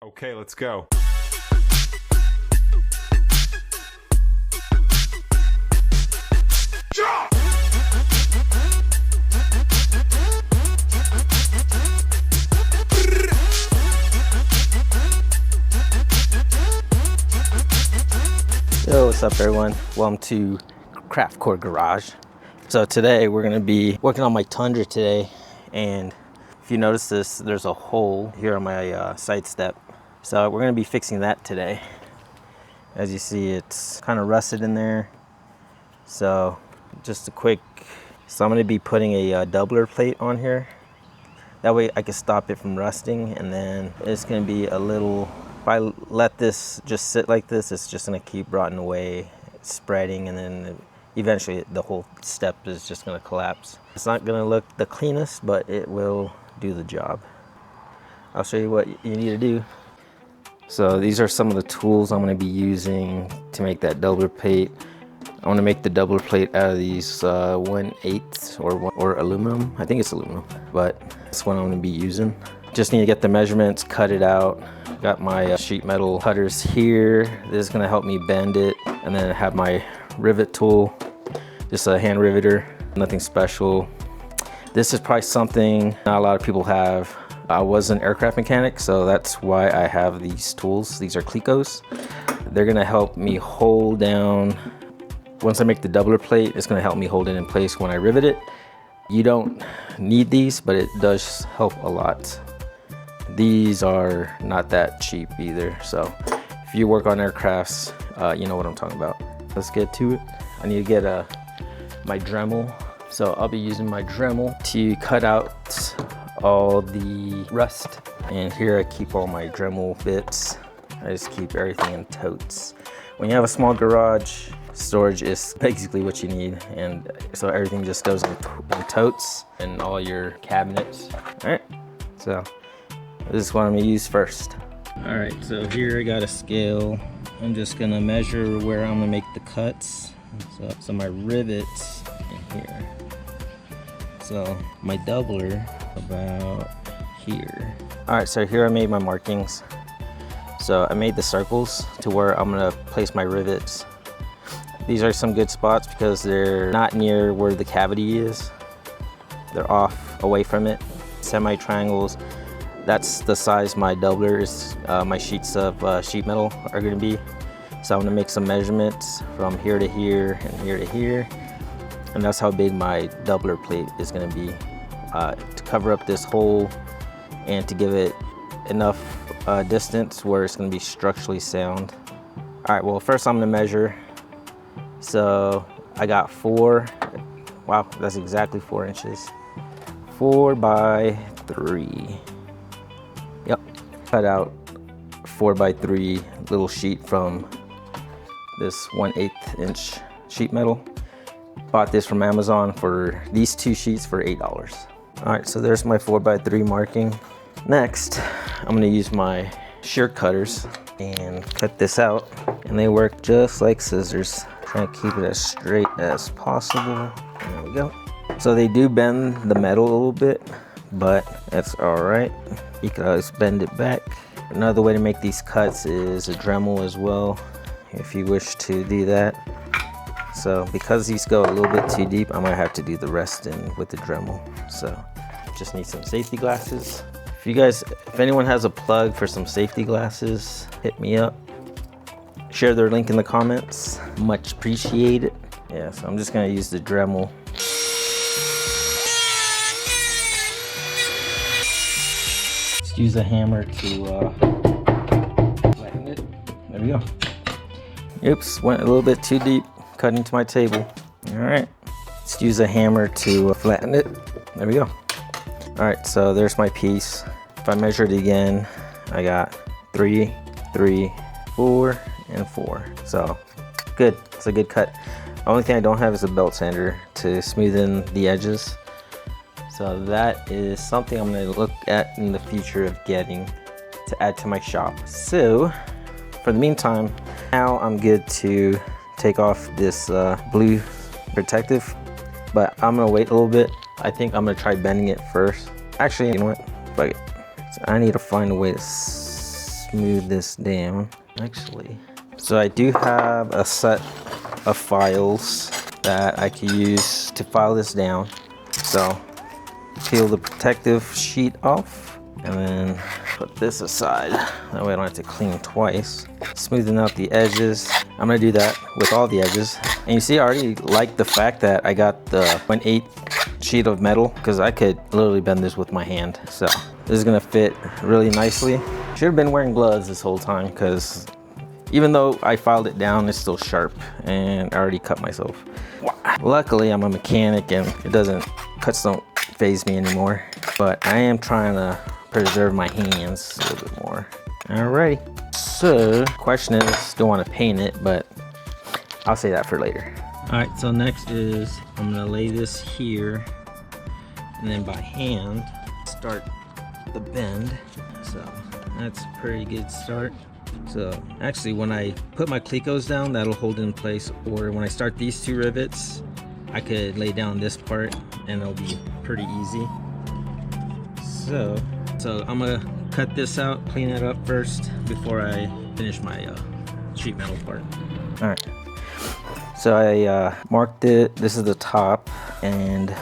Okay, let's go. Yo, what's up everyone? Welcome to Craft Core Garage. So today we're gonna be working on my Tundra today, and if you notice this, there's a hole here on my side step. So we're gonna be fixing that today. As you see, it's kind of rusted in there. So just a quick, so I'm gonna be putting a doubler plate on here. That way I can stop it from rusting, and then it's gonna be a little, if I let this just sit like this, it's just gonna keep rotting away, spreading, and then eventually the whole step is just gonna collapse. It's not gonna look the cleanest, but it will do the job. I'll show you what you need to do. So these are some of the tools I'm gonna be using to make that doubler plate. I want to make the doubler plate out of these 1/8 or aluminum. I think it's aluminum, but that's what I'm going to be using. Just need to get the measurements, cut it out. Got my sheet metal cutters here. This is going to help me bend it, and then I have my rivet tool, just a hand riveter, nothing special. This is probably something not a lot of people have. I was an aircraft mechanic, so that's why I have these tools. These are Clecos. They're going to help me hold down. Once I make the doubler plate, it's going to help me hold it in place when I rivet it. You don't need these, but it does help a lot. These are not that cheap either, so if you work on aircrafts, you know what I'm talking about. Let's get to it. I need to get my Dremel, so I'll be using my Dremel to cut out all the rust. And here I keep all my Dremel bits. I just keep everything in totes. When you have a small garage, storage is basically what you need, and so everything just goes in totes and all your cabinets. All right, so this is what I'm gonna use first. All right, so here I got a scale. I'm just gonna measure where I'm gonna make the cuts. So my rivets in here. So my doubler about here. All right, so here I made my markings. So I made the circles to where I'm gonna place my rivets. These are some good spots because they're not near where the cavity is. They're off away from it. Semi-triangles, that's the size my doubler is, my sheets of sheet metal are gonna be. So I'm gonna make some measurements from here to here and here to here. And that's how big my doubler plate is gonna be to cover up this hole and to give it enough distance where it's gonna be structurally sound. All right, well, first I'm gonna measure. So I got 4, wow, that's exactly 4 inches. 4 by 3. Yep, cut out 4 by 3 little sheet from this 1/8 inch sheet metal. Bought this from Amazon for these 2 sheets for $8. All right, so there's my 4 by 3 marking. Next, I'm gonna use my shear cutters and cut this out, and they work just like scissors. Trying to keep it as straight as possible. There we go. So they do bend the metal a little bit, but that's all right. You can always bend it back. Another way to make these cuts is a Dremel as well, if you wish to do that. So because these go a little bit too deep, I might have to do the rest in with the Dremel. So just need some safety glasses. If anyone has a plug for some safety glasses, hit me up. Share their link in the comments. Much appreciated. Yeah, so I'm just gonna use the Dremel. Just use a hammer to flatten it. There we go. Oops, went a little bit too deep, cut into my table. All right, let's use a hammer to flatten it. There we go. All right, so there's my piece. If I measure it again, I got 3, 3, 4, and 4. So good, it's a good cut. The only thing I don't have is a belt sander to smoothen the edges. So that is something I'm gonna look at in the future of getting to add to my shop. So for the meantime, now I'm good to take off this blue protective, but I'm gonna wait a little bit. I think I'm gonna try bending it first. Actually, you know what? Fuck it. So I need to find a way to smooth this down, actually. So I do have a set of files that I can use to file this down. So peel the protective sheet off and then put this aside. That way I don't have to clean twice. Smoothing out the edges. I'm gonna do that with all the edges. And you see, I already like the fact that I got the 1/8 sheet of metal, because I could literally bend this with my hand. So this is gonna fit really nicely. Should have been wearing gloves this whole time, because even though I filed it down, it's still sharp and I already cut myself. Luckily, I'm a mechanic and cuts don't phase me anymore, but I am trying to preserve my hands a little bit more. Alrighty. So, question is, do I want to paint it, but I'll say that for later. Alright, so next is I'm gonna lay this here and then by hand start the bend. So that's a pretty good start. So actually when I put my clecos down, that'll hold in place, or when I start these two rivets, I could lay down this part and it'll be pretty easy. So I'm gonna cut this out, clean it up first before I finish my sheet metal part. All right, so I marked it. This is the top, and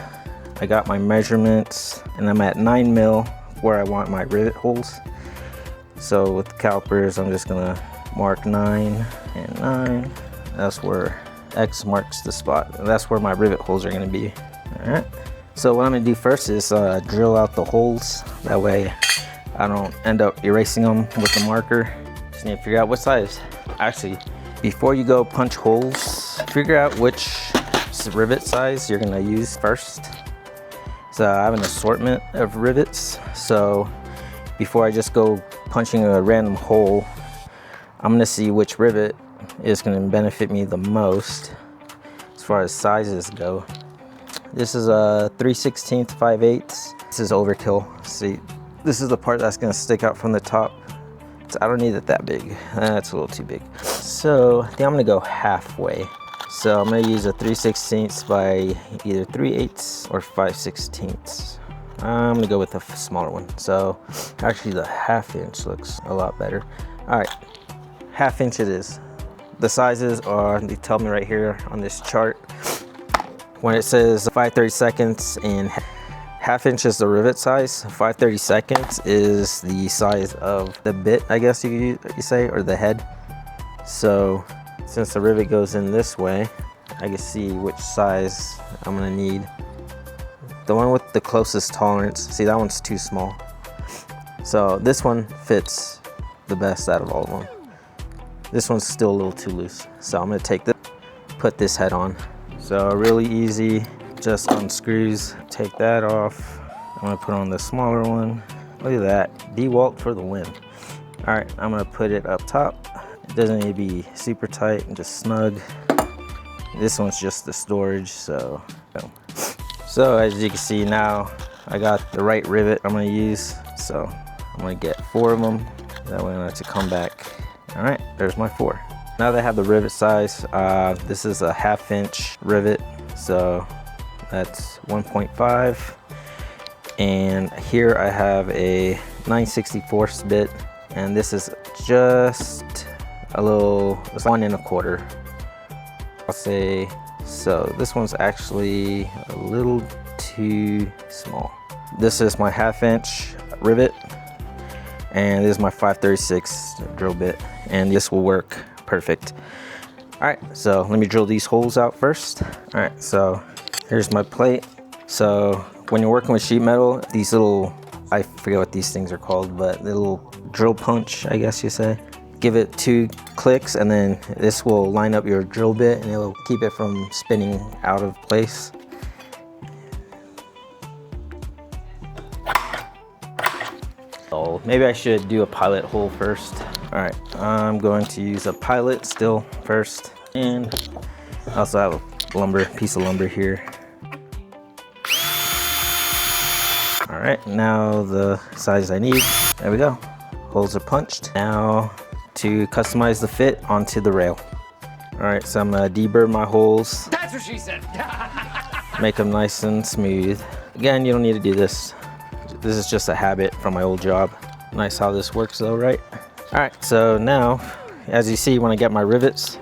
I got my measurements, and I'm at 9 mil where I want my rivet holes. So with the calipers, I'm just gonna mark 9 and 9. That's where X marks the spot. And that's where my rivet holes are gonna be. All right. So what I'm gonna do first is drill out the holes. That way I don't end up erasing them with the marker. Just need to figure out what size. Actually, before you go punch holes, figure out which rivet size you're gonna use first. So I have an assortment of rivets. So before I just go punching a random hole, I'm gonna see which rivet is gonna benefit me the most as far as sizes go. This is a 3/16 5/8. This is overkill. See, this is the part that's gonna stick out from the top. So I don't need it that big. That's a little too big. So I think I'm gonna go halfway. So I'm gonna use a 3/16 by either 3/8 or 5/16. I'm gonna go with the smaller one. So actually the 1/2 inch looks a lot better. All right, 1/2 inch it is. The sizes are, they tell me right here on this chart. When it says 5/32 and 1/2 inch is the rivet size, 5/32 is the size of the bit, I guess you say, or the head. So since the rivet goes in this way, I can see which size I'm gonna need. The one with the closest tolerance, see, that one's too small. So this one fits the best out of all of them. This one's still a little too loose. So I'm gonna take this, put this head on. So really easy, just unscrews, take that off. I'm gonna put on the smaller one. Look at that, DeWalt for the win. All right, I'm gonna put it up top. It doesn't need to be super tight and just snug. This one's just the storage, so. So as you can see now, I got the right rivet I'm gonna use. So I'm gonna get 4 of them. That way I don't have to come back. All right, there's my 4. Now that I have the rivet size, this is a 1/2 inch rivet. So that's 1.5. And here I have a 9/64 bit. And this is just a little, it's 1 1/4. I'll say. So this one's actually a little too small. This is my 1/2 inch rivet, and this is my 5/36 drill bit, and this will work perfect. All right, so let me drill these holes out first. All right, so here's my plate. So when you're working with sheet metal, these little, I forget what these things are called, but the little drill punch, I guess you say. Give it 2 clicks, and then this will line up your drill bit and it'll keep it from spinning out of place. So maybe I should do a pilot hole first. All right, I'm going to use a pilot still first, and I also have a piece of lumber here. All right, now the size I need. There we go. Holes are punched. Now to customize the fit onto the rail. All right, so I'm gonna deburr my holes. That's what she said. Make them nice and smooth. Again, you don't need to do this. This is just a habit from my old job. Nice how this works though, right? Alright, so now, as you see, when I get my rivets,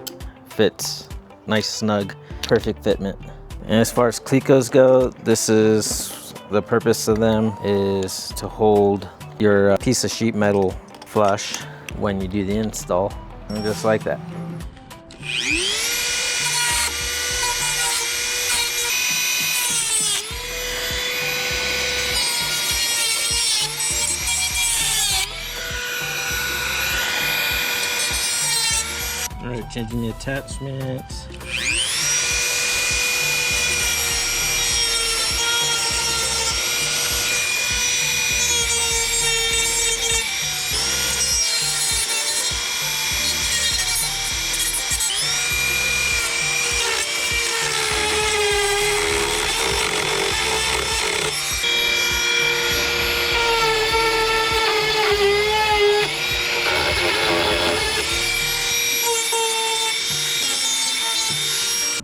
fits nice, snug, perfect fitment. And as far as clecos go, this is the purpose of them is to hold your piece of sheet metal flush when you do the install, and just like that. All right, changing the attachments.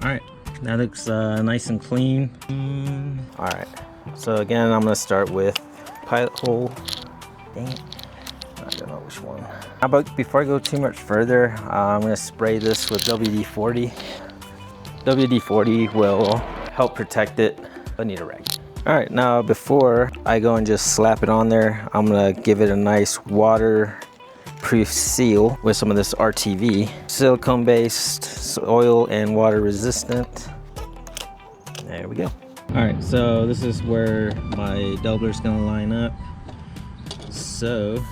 Alright, that looks nice and clean. Alright, so again, I'm going to start with pilot hole. Dang it, I don't know which one. How about before I go too much further, I'm going to spray this with WD-40. WD-40 will help protect it. I need a rag. Alright, now before I go and just slap it on there, I'm going to give it a nice water-proof seal with some of this RTV. Silicone based, oil and water resistant. There we go. Alright, so this is where my doubler is going to line up. So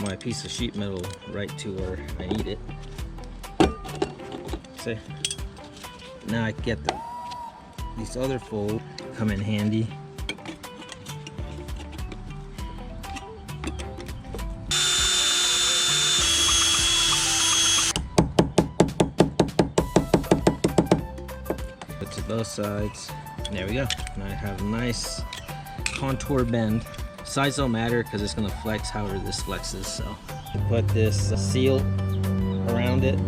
my piece of sheet metal right to where I need it. See, now I get these other folds come in handy. Put to both sides. There we go. Now I have a nice contour bend. Size don't matter because it's going to flex however this flexes. So put this seal around it,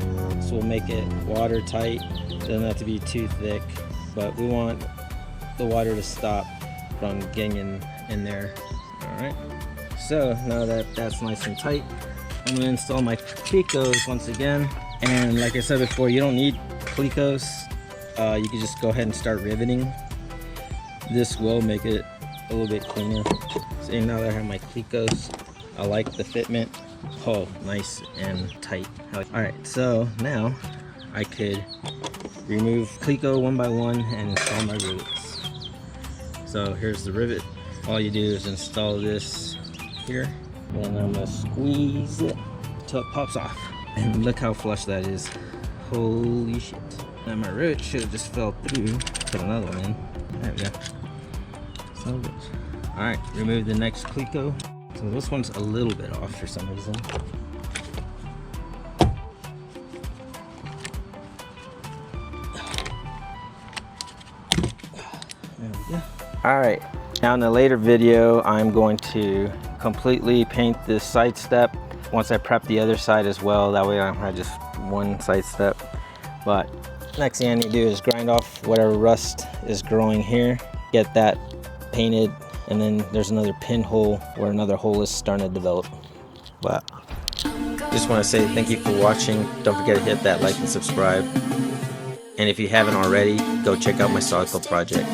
so we'll make it watertight. Doesn't have to be too thick, but we want the water to stop from getting in there. All right, so now that that's nice and tight, I'm going to install my clecos once again. And like I said before, you don't need clecos. You can just go ahead and start riveting. This will make it a little bit cleaner. So now that I have my clecos, I like the fitment. Oh, nice and tight. Alright, so now I could remove cleco one by one and install my rivets. So here's the rivet. All you do is install this here, and I'm gonna squeeze it until it pops off. And look how flush that is. Holy shit. And my rivet should have just fell through. Put another one in. There we go. So good. Alright, remove the next cleco. So this one's a little bit off for some reason. There we go. Alright, now in the later video, I'm going to completely paint this side step once I prep the other side as well. That way I don't have just one side step. But next thing I need to do is grind off whatever rust is growing here. Get that painted. And then there's another pinhole where another hole is starting to develop. But just want to say thank you for watching. Don't forget to hit that like and subscribe. And if you haven't already, go check out my Sawco project.